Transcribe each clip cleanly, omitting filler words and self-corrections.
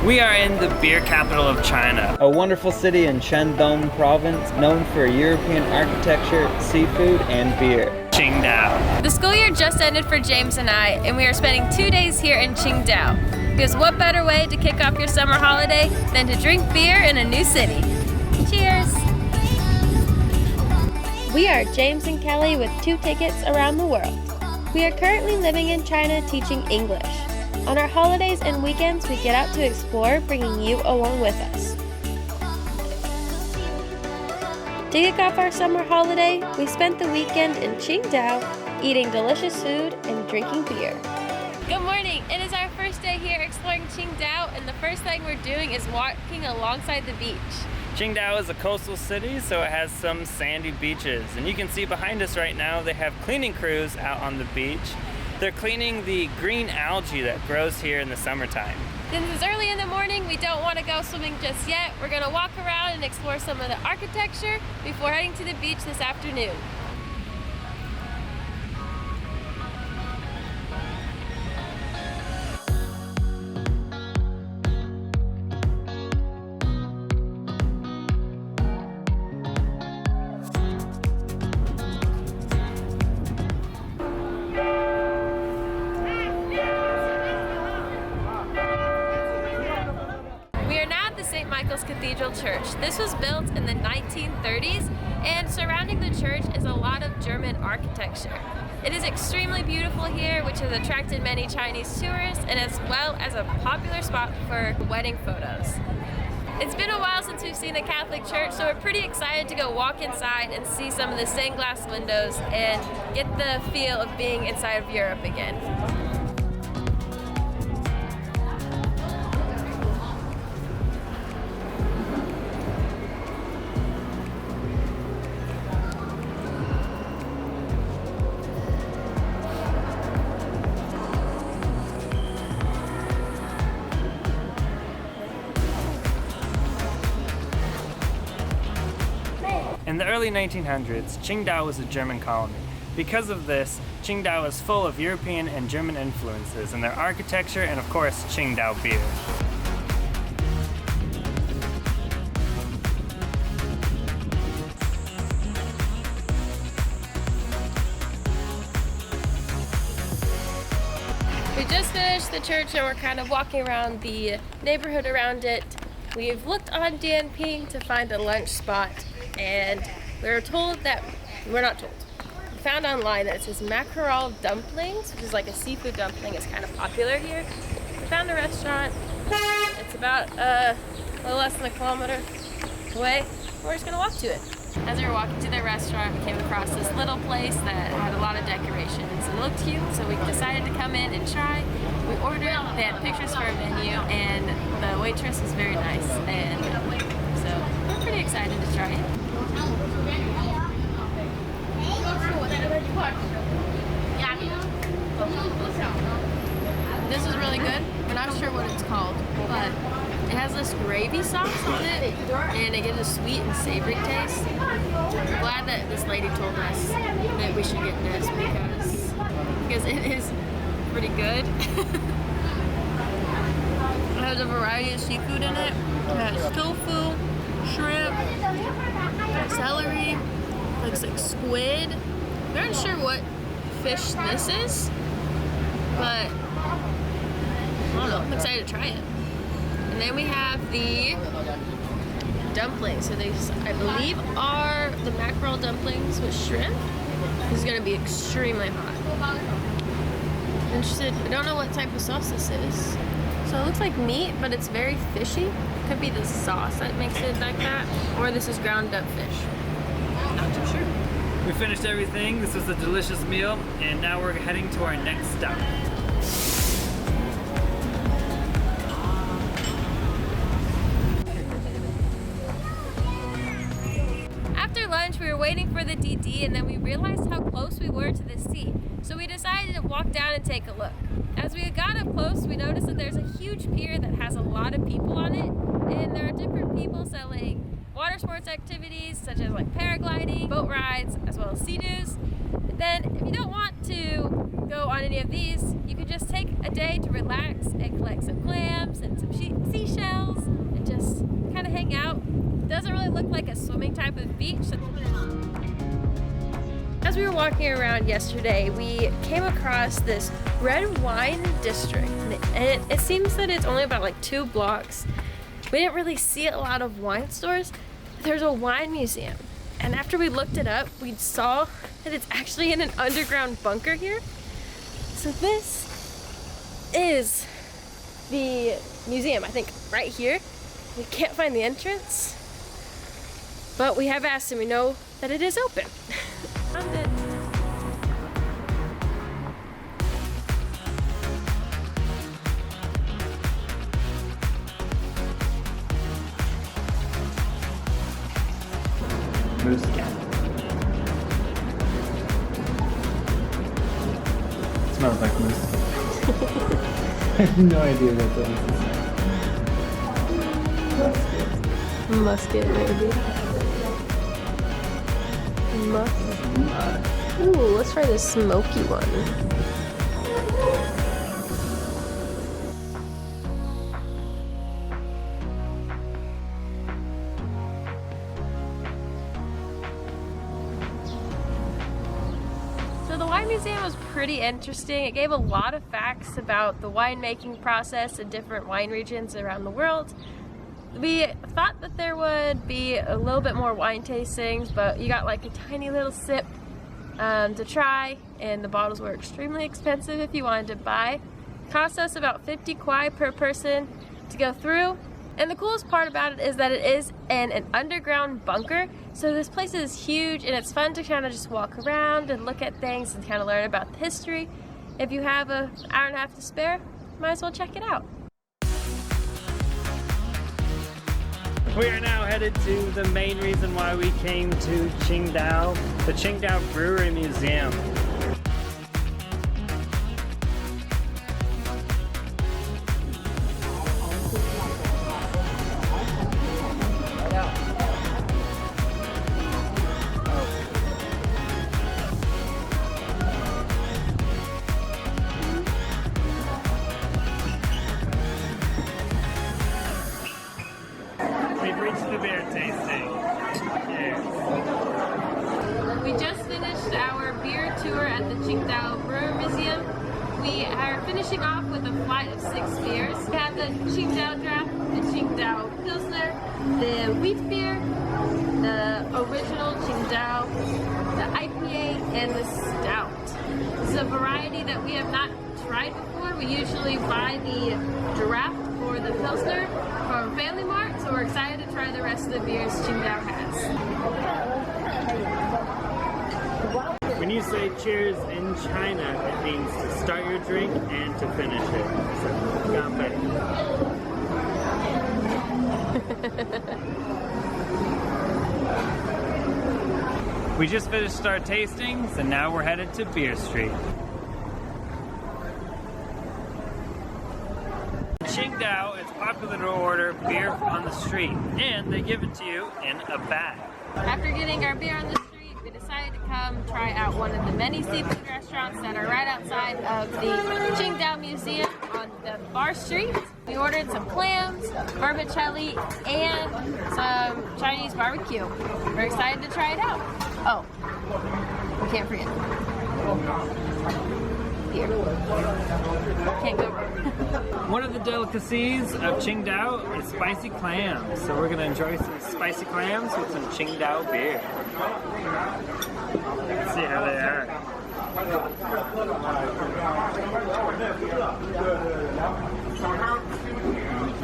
We are in the beer capital of China. A wonderful city in Qingdao province known for European architecture, seafood, and beer. Qingdao. The school year just ended for James and I, and we are spending 2 days here in Qingdao. Because what better way to kick off your summer holiday than to drink beer in a new city? Cheers! We are James and Keli with 2 tickets around the world. We are currently living in China teaching English. On our holidays and weekends, we get out to explore, bringing you along with us. To kick off our summer holiday, we spent the weekend in Qingdao, eating delicious food and drinking beer. Good morning! It is our first day here exploring Qingdao, and the first thing we're doing is walking alongside the beach. Qingdao is a coastal city, so it has some sandy beaches. And you can see behind us right now, they have cleaning crews out on the beach. They're cleaning the green algae that grows here in the summertime. Since it's early in the morning, we don't want to go swimming just yet. We're going to walk around and explore some of the architecture before heading to the beach this afternoon. Cathedral Church. This was built in the 1930s, and surrounding the church is a lot of German architecture. It is extremely beautiful here, which has attracted many Chinese tourists, and as well as a popular spot for wedding photos. It's been a while since we've seen a Catholic church, so we're pretty excited to go walk inside and see some of the stained glass windows and get the feel of being inside of Europe again. In the early 1900s, Qingdao was a German colony. Because of this, Qingdao is full of European and German influences in their architecture and, of course, Qingdao beer. We just finished the church and we're kind of walking around the neighborhood around it. We've looked on DNP to find a lunch spot, and we were told that, we're not told. We found online that it says mackerel dumplings, which is like a seafood dumpling, is kind of popular here. We found a restaurant. It's about a little less than a kilometer away. We're just gonna walk to it. As we were walking to the restaurant, we came across this little place that had a lot of decorations and looked cute, so we decided to come in and try. We ordered, they had pictures for our menu, and the waitress was very nice, and so we're pretty excited to try it. This is really good. We're not sure what it's called, but it has this gravy sauce on it, and it gives a sweet and savory taste. I'm glad that this lady told us that we should get this because it is pretty good. It has a variety of seafood in it. It has tofu, shrimp, celery, looks like squid. I'm not sure what fish this is, but I don't know. I'm excited to try it. And then we have the dumplings. So these, I believe, are the mackerel dumplings with shrimp. This is going to be extremely hot. Interested. I don't know what type of sauce this is. So it looks like meat, but it's very fishy. Could be the sauce that makes it like that, or this is ground up fish. Not too sure. We finished everything. This was a delicious meal, and now we're heading to our next stop. After lunch, we were waiting for the DD, and then we realized how close we were to the sea. So we decided to walk down and take a look. As we got up close, we noticed that there's a huge pier that has a lot of people on it, and there are different people selling water sports activities such as like paragliding, boat rides, as well as sea-doos. Then if you don't want to go on any of these, you could just take a day to relax and collect some clams and some seashells walking around yesterday, we came across this red wine district, and it seems that it's only about like 2 blocks. We didn't really see a lot of wine stores. There's a wine museum, and after we looked it up, we saw that it's actually in an underground bunker here. So this is the museum, I think, right here. We can't find the entrance, but we have asked and we know that it is open. Found it. Moose cat. Smells like moose. I have no idea what that is. Musket, maybe. Ooh, let's try this smoky one. So the wine museum was pretty interesting. It gave a lot of facts about the winemaking process in different wine regions around the world. We thought that there would be a little bit more wine tastings, but you got like a tiny little sip to try, and the bottles were extremely expensive if you wanted to buy. Cost us about 50 kwai per person to go through. And the coolest part about it is that it is in an underground bunker. So this place is huge, and it's fun to kind of just walk around and look at things and kind of learn about the history. If you have an hour and a half to spare, might as well check it out. We are now headed to the main reason why we came to Qingdao, the Qingdao Brewery Museum. We've reached the beer tasting. Cheers. We just finished our beer tour at the Qingdao Brewery Museum. We are finishing off with a flight of 6 beers. We have the Qingdao Draft, the Qingdao Pilsner, the wheat beer, the original Qingdao, the IPA, and the Stout. This is a variety that we have not tried before. We usually buy the draft or the Pilsner from Family Mart, so we're excited to try the rest of the beers Qingdao has. When you say cheers in China, it means to start your drink and to finish it. So, ganpei. We just finished our tastings, and now we're headed to Beer Street. Qingdao, it's popular to order beer on the street, and they give it to you in a bag. After getting our beer on the street, we decided to come try out one of the many seafood restaurants that are right outside of the Qingdao Museum on the Bar Street. We ordered some clams, vermicelli, and some Chinese barbecue. We're excited to try it out. Oh, we can't forget. Beer. Can't go wrong. One of the delicacies of Qingdao is spicy clams, so we're going to enjoy some spicy clams with some Qingdao beer. Let's see how they are.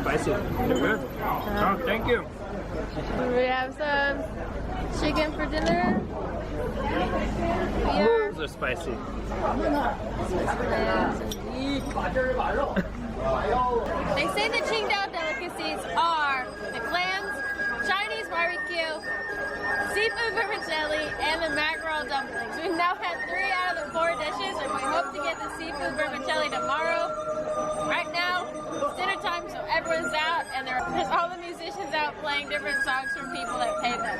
Spicy. They're good. Oh, thank you. We have some chicken for dinner. Those are spicy. They say the Qingdao delicacies are the clams, Chinese barbecue, seafood vermicelli, and the mackerel dumplings. We've now had 3 out of the 4 dishes, and we hope to get the seafood vermicelli tomorrow. Right now, it's dinner time, so everyone's out, and there's all the musicians out playing different songs from people that pay them.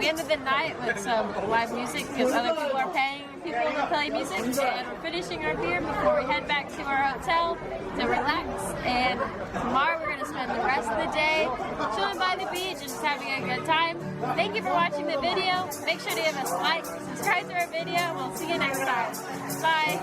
We ended the night with some live music because other people are paying people to play music, and we're finishing our beer before we head back to our hotel to relax. And tomorrow we're gonna spend the rest of the day chilling by the beach and just having a good time. Thank you for watching the video. Make sure to give us a like, subscribe to our video, and we'll see you next time. Bye.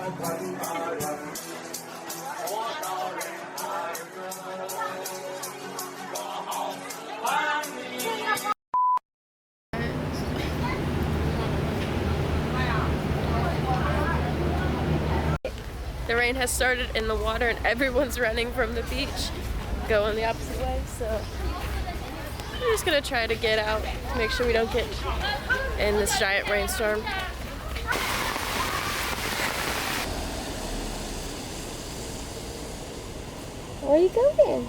The rain has started in the water and everyone's running from the beach, going the opposite way, so we're just gonna try to get out to make sure we don't get in this giant rainstorm. Where are you going?